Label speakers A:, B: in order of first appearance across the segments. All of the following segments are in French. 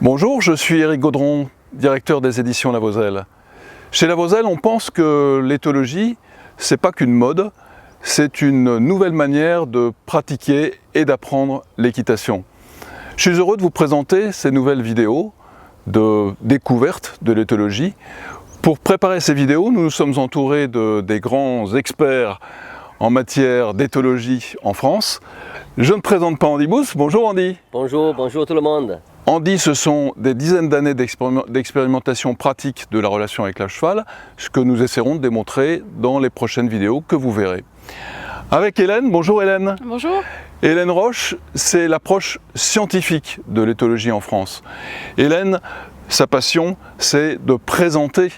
A: Bonjour, je suis Éric Gaudron, directeur des éditions Lavozelle. Chez Lavozelle, on pense que l'éthologie, c'est pas qu'une mode, c'est une nouvelle manière de pratiquer et d'apprendre l'équitation. Je suis heureux de vous présenter ces nouvelles vidéos de découverte de l'éthologie. Pour préparer ces vidéos, nous nous sommes entourés des grands experts en matière d'éthologie en France. Je ne présente pas Andy Booth. Bonjour Andy.
B: Bonjour tout le monde.
A: Andy, ce sont des dizaines d'années d'expérimentation pratique de la relation avec le cheval, ce que nous essaierons de démontrer dans les prochaines vidéos que vous verrez. Avec Hélène, bonjour Hélène.
C: Bonjour.
A: Hélène Roche, c'est l'approche scientifique de l'éthologie en France. Hélène, sa passion, c'est de présenter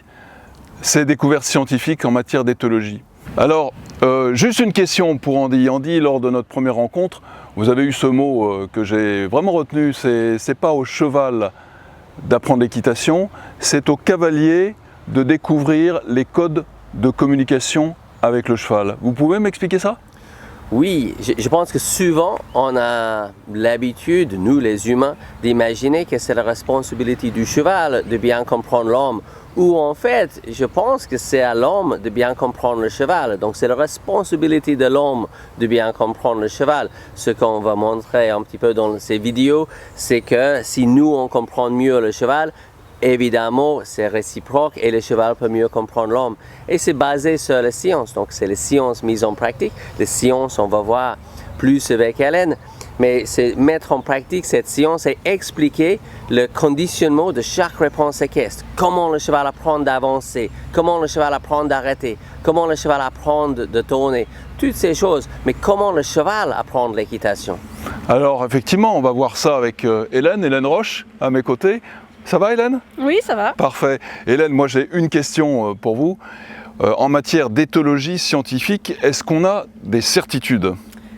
A: ses découvertes scientifiques en matière d'éthologie. Alors, juste une question pour Andy. Andy, lors de notre première rencontre, vous avez eu ce mot que j'ai vraiment retenu, c'est pas au cheval d'apprendre l'équitation, c'est au cavalier de découvrir les codes de communication avec le cheval. Vous pouvez m'expliquer ça ?
B: Oui, je pense que souvent on a l'habitude, nous les humains, d'imaginer que c'est la responsabilité du cheval de bien comprendre l'homme. Ou en fait, je pense que c'est à l'homme de bien comprendre le cheval. Donc c'est la responsabilité de l'homme de bien comprendre le cheval. Ce qu'on va montrer un petit peu dans ces vidéos, c'est que si nous on comprend mieux le cheval, évidemment c'est réciproque et le cheval peut mieux comprendre l'homme. Et c'est basé sur la science. Donc c'est les sciences mises en pratique. Les sciences, on va voir plus avec Hélène. Mais c'est mettre en pratique cette science et expliquer le conditionnement de chaque réponse équestre. Comment le cheval apprend d'avancer, comment le cheval apprend d'arrêter, comment le cheval apprend de tourner, toutes ces choses. Mais comment le cheval apprend l'équitation?
A: Alors effectivement, on va voir ça avec Hélène Roche à mes côtés. Ça va Hélène?
C: Oui, ça va.
A: Parfait. Hélène, moi j'ai une question pour vous. En matière d'éthologie scientifique, est-ce qu'on a des certitudes ?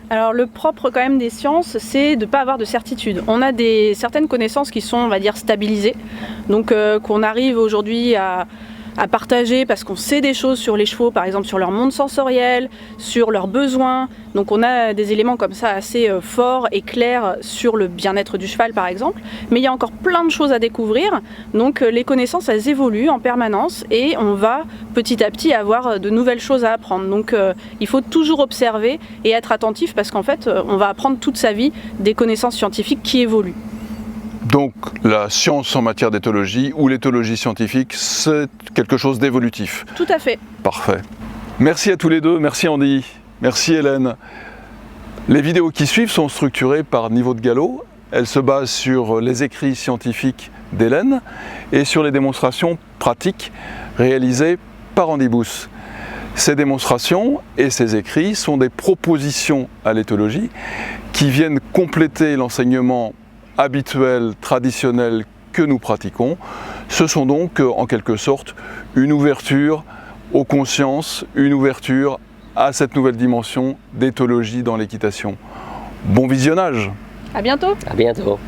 C: Alors le propre quand même des sciences, c'est de ne pas avoir de certitude. On a certaines connaissances qui sont, on va dire, stabilisées. Donc qu'on arrive aujourd'hui à partager parce qu'on sait des choses sur les chevaux, par exemple sur leur monde sensoriel, sur leurs besoins. Donc on a des éléments comme ça assez forts et clairs sur le bien-être du cheval par exemple. Mais il y a encore plein de choses à découvrir. Donc les connaissances, elles évoluent en permanence et on va petit à petit avoir de nouvelles choses à apprendre. Donc il faut toujours observer et être attentif parce qu'en fait on va apprendre toute sa vie des connaissances scientifiques qui évoluent.
A: Donc la science en matière d'éthologie ou l'éthologie scientifique, c'est quelque chose d'évolutif.
C: Tout à fait.
A: Parfait. Merci à tous les deux, merci Andy, merci Hélène. Les vidéos qui suivent sont structurées par niveau de galop. Elles se basent sur les écrits scientifiques d'Hélène et sur les démonstrations pratiques réalisées par Andy Booth. Ces démonstrations et ces écrits sont des propositions à l'éthologie qui viennent compléter l'enseignement habituel, traditionnel que nous pratiquons. Ce sont donc en quelque sorte une ouverture aux consciences, une ouverture à cette nouvelle dimension d'éthologie dans l'équitation. Bon visionnage!
C: À bientôt!
B: À bientôt!